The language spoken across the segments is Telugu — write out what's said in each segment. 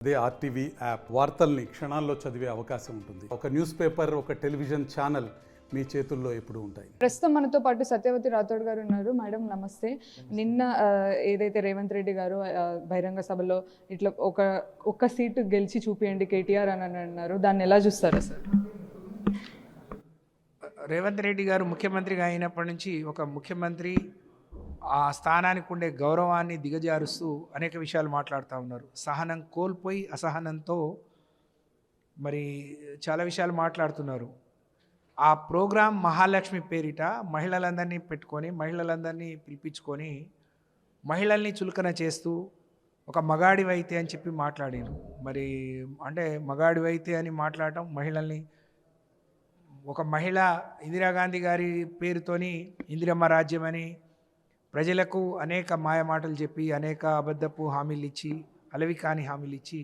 అదే ఆర్టీవీ యాప్ వార్తల్ని క్షణాల్లో చదివే అవకాశం ఉంటుంది. ఒక న్యూస్ పేపర్, ఒక టెలివిజన్ ఛానల్ మీ చేతుల్లో ఎప్పుడూ ఉంటాయి. ప్రస్తుతం మనతో పాటు సత్యవతి రాథోడ్ గారు ఉన్నారు. మేడం నమస్తే. నిన్న ఏదైతే రేవంత్ రెడ్డి గారు బహిరంగ సభలో ఇట్లా ఒక్క సీటు గెలిచి చూపియండి కేటీఆర్ అని అన్నారు, దాన్ని ఎలా చూస్తారా సార్? రేవంత్ రెడ్డి గారు ముఖ్యమంత్రిగా అయినప్పటి నుంచి ఒక ముఖ్యమంత్రి ఆ స్థానానికి ఉండే గౌరవాన్ని దిగజారుస్తూ అనేక విషయాలు మాట్లాడుతూ ఉన్నారు. సహనం కోల్పోయి అసహనంతో మరి చాలా విషయాలు మాట్లాడుతున్నారు. ఆ ప్రోగ్రాం మహాలక్ష్మి పేరిట మహిళలందరినీ పెట్టుకొని మహిళలందరినీ పిలిపించుకొని మహిళల్ని చులకన చేస్తూ ఒక మగాడివైతే అని చెప్పి మాట్లాడారు. మరి అంటే మగాడివైతే అని మాట్లాడటం, మహిళల్ని ఒక మహిళ ఇందిరాగాంధీ గారి పేరుతోని ఇందిరమ్మ రాజ్యం అని ప్రజలకు అనేక మాయమాటలు చెప్పి అనేక అబద్ధపు హామీలు ఇచ్చి అలవి కాని హామీలు ఇచ్చి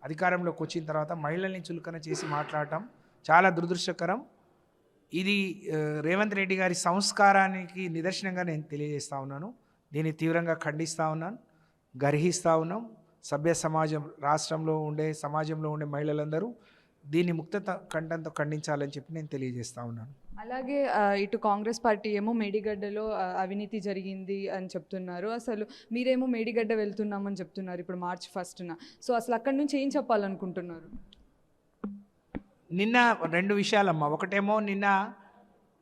అధికారంలోకి వచ్చిన తర్వాత మహిళల్ని చులకన చేసి మాట్లాడటం చాలా దురదృష్టకరం. ఇది రేవంత్ రెడ్డి గారి సంస్కారానికి నిదర్శనంగా నేను తెలియజేస్తూ ఉన్నాను. దీన్ని తీవ్రంగా ఖండిస్తూ ఉన్నాను, గర్హిస్తూ ఉన్నాం. సభ్య సమాజం, రాష్ట్రంలో ఉండే సమాజంలో ఉండే మహిళలందరూ దీన్ని ముక్త కంఠంతో ఖండించాలని చెప్పి నేను తెలియజేస్తూ ఉన్నాను. అలాగే ఇటు కాంగ్రెస్ పార్టీ ఏమో మేడిగడ్డలో అవినీతి జరిగింది అని చెప్తున్నారు. అసలు మీరేమో మేడిగడ్డ వెళ్తున్నామని చెప్తున్నారు ఇప్పుడు March 1న. సో అసలు అక్కడి నుంచి ఏం చెప్పాలనుకుంటున్నారు? నిన్న రెండు విషయాలమ్మా. ఒకటేమో నిన్న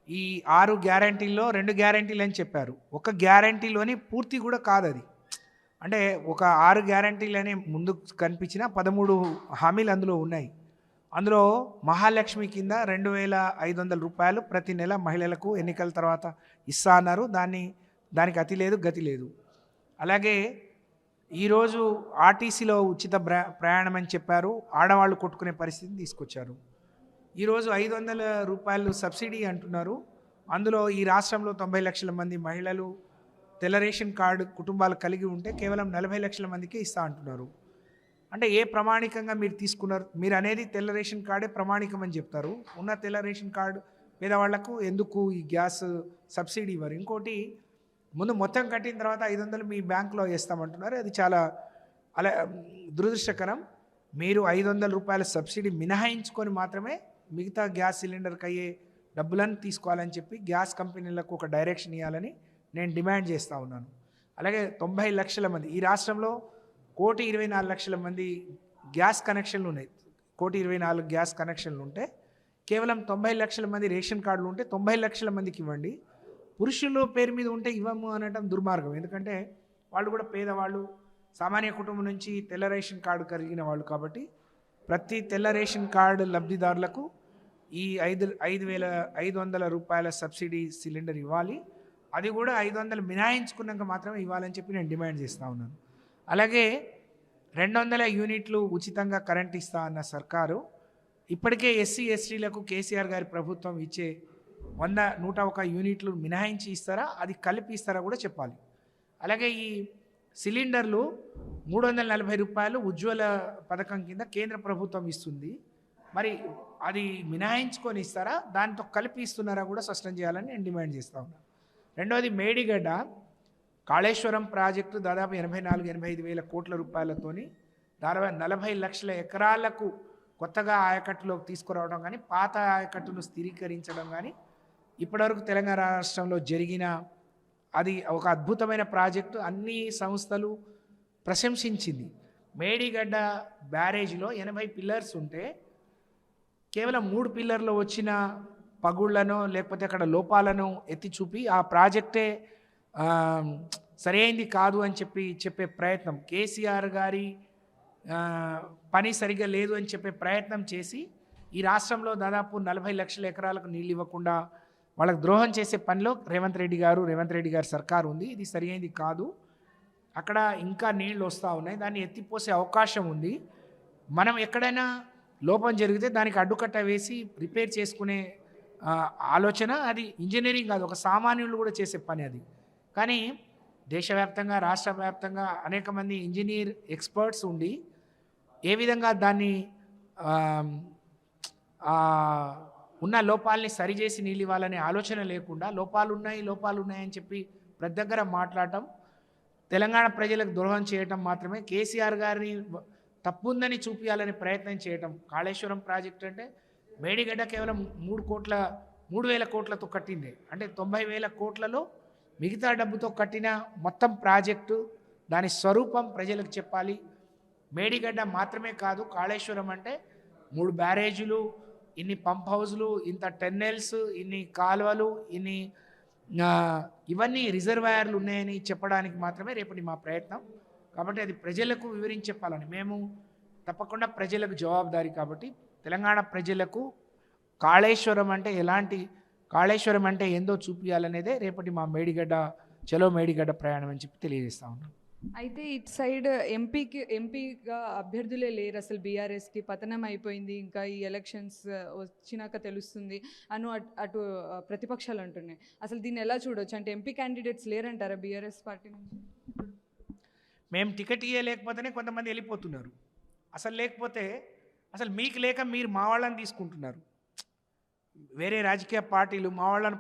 ఈ 6 గ్యారంటీల్లో 2 గ్యారంటీలు అని చెప్పారు. ఒక గ్యారంటీలోని పూర్తి కూడా కాదు అది. అంటే ఒక 6 గ్యారంటీలని ముందు కనిపించిన 13 హామీలు అందులో ఉన్నాయి. అందులో మహాలక్ష్మి కింద 2,500 రూపాయలు ప్రతి నెల మహిళలకు ఎన్నికల తర్వాత ఇస్తా అన్నారు. దానికి అతి లేదు గతి లేదు. అలాగే ఈరోజు ఆర్టీసీలో ఉచిత ప్రయాణం అని చెప్పారు, ఆడవాళ్ళు కొట్టుకునే పరిస్థితిని తీసుకొచ్చారు. ఈరోజు 500 రూపాయలు సబ్సిడీ అంటున్నారు. అందులో ఈ రాష్ట్రంలో 90 లక్షల మంది మహిళలు తెల్ల రేషన్ కార్డు కుటుంబాలు కలిగి ఉంటే కేవలం 40 లక్షల మందికే ఇస్తా అంటున్నారు. అంటే ఏ ప్రమాణికంగా మీరు తీసుకున్నారు? మీరు అనేది తెల్ల రేషన్ కార్డే ప్రమాణికం అని చెప్తారు. ఉన్న తెల్ల రేషన్ కార్డు పేదవాళ్లకు ఎందుకు ఈ గ్యాస్ సబ్సిడీ ఇవ్వరు? ఇంకోటి, ముందు మొత్తం కట్టిన తర్వాత 500 మీ బ్యాంకులో వేస్తామంటున్నారు. అది చాలా అలా దురదృష్టకరం. మీరు 500 రూపాయల సబ్సిడీ మినహాయించుకొని మాత్రమే మిగతా గ్యాస్ సిలిండర్కి అయ్యే డబ్బులను తీసుకోవాలని చెప్పి గ్యాస్ కంపెనీలకు ఒక డైరెక్షన్ ఇవ్వాలని నేను డిమాండ్ చేస్తూ ఉన్నాను. అలాగే 90 లక్షల మంది, ఈ రాష్ట్రంలో 1,24,00,000 మంది గ్యాస్ కనెక్షన్లు ఉన్నాయి. 1,24,00,000 గ్యాస్ కనెక్షన్లు ఉంటే కేవలం 90 లక్షల మంది రేషన్ కార్డులు ఉంటే 90 లక్షల మందికి ఇవ్వండి. పురుషుల పేరు మీద ఉంటే ఇవ్వము అనడం దుర్మార్గం. ఎందుకంటే వాళ్ళు కూడా పేదవాళ్ళు, సామాన్య కుటుంబం నుంచి తెల్ల రేషన్ కార్డు కలిగిన వాళ్ళు. కాబట్టి ప్రతి తెల్ల రేషన్ కార్డు లబ్ధిదారులకు ఈ 5,500 రూపాయల సబ్సిడీ సిలిండర్ ఇవ్వాలి. అది కూడా 500 మినహాయించుకున్నాక మాత్రమే ఇవ్వాలని చెప్పి నేను డిమాండ్ చేస్తూ ఉన్నాను. అలాగే 200 యూనిట్లు ఉచితంగా కరెంట్ ఇస్తా అన్న సర్కారు ఇప్పటికే ఎస్సీ ఎస్టీలకు కేసీఆర్ గారి ప్రభుత్వం ఇచ్చే 101 యూనిట్లు మినహాయించి ఇస్తారా, అది కలిపి ఇస్తారా కూడా చెప్పాలి. అలాగే ఈ సిలిండర్లు 340 రూపాయలు ఉజ్వల పథకం కింద కేంద్ర ప్రభుత్వం ఇస్తుంది. మరి అది మినహాయించుకొని ఇస్తారా, దాంతో కలిపి ఇస్తున్నారా కూడా స్పష్టం చేయాలని నేను డిమాండ్ చేస్తూ ఉన్నాను. రెండవది, మేడిగడ్డ కాళేశ్వరం ప్రాజెక్టు దాదాపు 84-85 వేల కోట్ల రూపాయలతోని దాదాపు 40 లక్షల ఎకరాలకు కొత్తగా ఆయకట్టులోకి తీసుకురావడం కానీ, పాత ఆయకట్టును స్థిరీకరించడం కానీ ఇప్పటివరకు తెలంగాణ రాష్ట్రంలో జరిగిన అది ఒక అద్భుతమైన ప్రాజెక్టు. అన్ని సంస్థలు ప్రశంసించింది. మేడిగడ్డ బ్యారేజ్లో 80 పిల్లర్స్ ఉంటే కేవలం 3 పిల్లర్లో వచ్చిన పగుళ్లను లేకపోతే అక్కడ లోపాలను ఎత్తి చూపి ఆ ప్రాజెక్టే సరైంది కాదు అని చెప్పే ప్రయత్నం, కేసీఆర్ గారి పని సరిగ్గా లేదు అని చెప్పే ప్రయత్నం చేసి ఈ రాష్ట్రంలో దాదాపు 40 లక్షల ఎకరాలకు నీళ్ళు ఇవ్వకుండా వాళ్ళకు ద్రోహం చేసే పనిలో రేవంత్ రెడ్డి గారి సర్కారు ఉంది. ఇది సరైనది కాదు. అక్కడ ఇంకా నీళ్ళు వస్తూ ఉన్నాయి, దాన్ని ఎత్తిపోసే అవకాశం ఉంది. మనం ఎక్కడైనా లోపం జరిగితే దానికి అడ్డుకట్ట వేసి రిపేర్ చేసుకునే ఆలోచన, అది ఇంజనీరింగ్ కాదు, ఒక సామాన్యులు కూడా చేసే పని అది. కానీ దేశవ్యాప్తంగా, రాష్ట్ర వ్యాప్తంగా అనేక మంది ఇంజనీర్ ఎక్స్పర్ట్స్ ఉండి ఏ విధంగా దాన్ని ఉన్న లోపాలని సరిచేసి నీళ్ళు ఇవ్వాలనే ఆలోచన లేకుండా లోపాలు ఉన్నాయని చెప్పి ప్రతి దగ్గర మాట్లాడటం తెలంగాణ ప్రజలకు ద్రోహం చేయటం మాత్రమే. కేసీఆర్ గారిని తప్పు ఉందని చూపించాలని ప్రయత్నం చేయటం. కాళేశ్వరం ప్రాజెక్ట్ అంటే మేడిగడ్డ కేవలం 3,000 కోట్లతో కట్టింది. అంటే 90,000 కోట్లలో మిగతా డబ్బుతో కట్టిన మొత్తం ప్రాజెక్టు దాని స్వరూపం ప్రజలకు చెప్పాలి. మేడిగడ్డ మాత్రమే కాదు, కాళేశ్వరం అంటే 3 బ్యారేజీలు, ఇన్ని పంప్ హౌజులు, ఇంత టెన్నెల్స్, ఇన్ని కాలువలు, ఇవన్నీ రిజర్వాయర్లు ఉన్నాయని చెప్పడానికి మాత్రమే రేపటి మా ప్రయత్నం. కాబట్టి అది ప్రజలకు వివరించి చెప్పాలని మేము తప్పకుండా ప్రజలకు జవాబుదారీ. కాబట్టి తెలంగాణ ప్రజలకు కాళేశ్వరం అంటే ఏందో చూపించాలనేదే రేపటి మా మేడిగడ్డ చలో మేడిగడ్డ ప్రయాణం అని చెప్పి తెలియజేస్తా ఉన్నాం. అయితే ఇటు సైడ్ ఎంపీగా అభ్యర్థులే లేరు అసలు. బీఆర్ఎస్కి పతనం అయిపోయింది, ఇంకా ఈ ఎలక్షన్స్ వచ్చినాక తెలుస్తుంది అటు ప్రతిపక్షాలు అంటున్నాయి. అసలు దీన్ని ఎలా చూడొచ్చు? అంటే ఎంపీ క్యాండిడేట్స్ లేరంటారా బీఆర్ఎస్ పార్టీ నుంచి? మేము టికెట్ ఇవ్వలేకపోతేనే కొంతమంది వెళ్ళిపోతున్నారు. అసలు మీకు లేక మీరు మా వాళ్ళని తీసుకుంటున్నారు. వేరే రాజకీయ పార్టీలు మా వాళ్ళని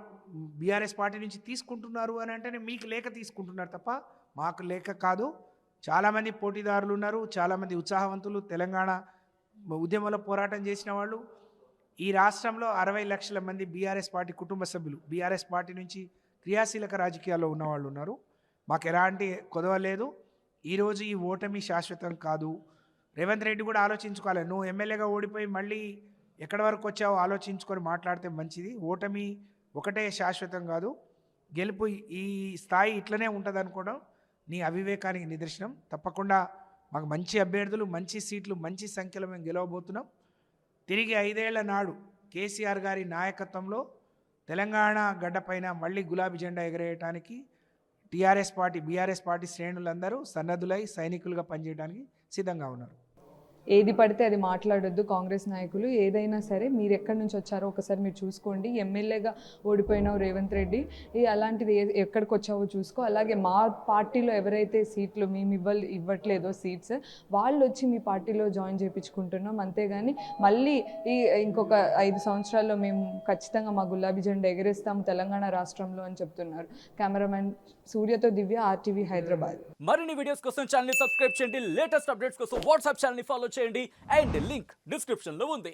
బీఆర్ఎస్ పార్టీ నుంచి తీసుకుంటున్నారు అని అంటేనే మీకు లేక తీసుకుంటున్నారు తప్ప మాకు లేక కాదు. చాలామంది పోటీదారులు ఉన్నారు, చాలామంది ఉత్సాహవంతులు, తెలంగాణ ఉద్యమంలో పోరాటం చేసిన వాళ్ళు. ఈ రాష్ట్రంలో 60 లక్షల మంది బీఆర్ఎస్ పార్టీ కుటుంబ సభ్యులు బీఆర్ఎస్ పార్టీ నుంచి క్రియాశీలక రాజకీయాల్లో ఉన్నవాళ్ళు ఉన్నారు. మాకు ఎలాంటి కొదవ లేదు. ఈరోజు ఈ ఓటమి శాశ్వతం కాదు. రేవంత్ రెడ్డి కూడా ఆలోచించుకోవాలి. నువ్వు ఎమ్మెల్యేగా ఓడిపోయి మళ్ళీ ఎక్కడి వరకు వచ్చావో ఆలోచించుకొని మాట్లాడితే మంచిది. ఓటమి ఒకటే శాశ్వతం కాదు, గెలుపు ఈ స్థాయి ఇట్లనే ఉంటుంది అనుకోవడం నీ అవివేకానికి నిదర్శనం. తప్పకుండా మాకు మంచి అభ్యర్థులు, మంచి సీట్లు, మంచి సంఖ్యలో మేము గెలవబోతున్నాం. తిరిగి 5 ఏళ్ల నాడు కేసీఆర్ గారి నాయకత్వంలో తెలంగాణ గడ్డపైన మళ్ళీ గులాబీ జెండా ఎగరేయడానికి బీఆర్ఎస్ పార్టీ శ్రేణులందరూ సన్నద్ధులై సైనికులుగా పనిచేయడానికి సిద్ధంగా ఉన్నారు. ఏది పడితే అది మాట్లాడొద్దు కాంగ్రెస్ నాయకులు. ఏదైనా సరే మీరు ఎక్కడి నుంచి వచ్చారో ఒకసారి మీరు చూసుకోండి. ఎమ్మెల్యేగా ఓడిపోయినావు రేవంత్ రెడ్డి, అలాంటిది ఎక్కడికి వచ్చావో చూసుకో. అలాగే మా పార్టీలో ఎవరైతే సీట్లు మేము ఇవ్వట్లేదో సీట్స్, వాళ్ళు వచ్చి మీ పార్టీలో జాయిన్ చేయించుకుంటున్నాం. అంతేగాని మళ్ళీ ఇంకొక 5 సంవత్సరాల్లో మేము ఖచ్చితంగా మా గులాబీ జెండా ఎగరేస్తాము తెలంగాణ రాష్ట్రంలో అని చెప్తున్నారు. కెమెరామెన్ సూర్యతో దివ్య, RTV హైదరాబాద్. మరిన్ని వీడియోస్ కోసం ఛానల్ ని సబ్స్క్రైబ్ చేయండి. లేటెస్ట్ అప్డేట్స్ కోసం వాట్సాప్ ఛానల్ ని ఫాలో చేయండి. అండ్ లింక్ డిస్క్రిప్షన్ లో ఉంది.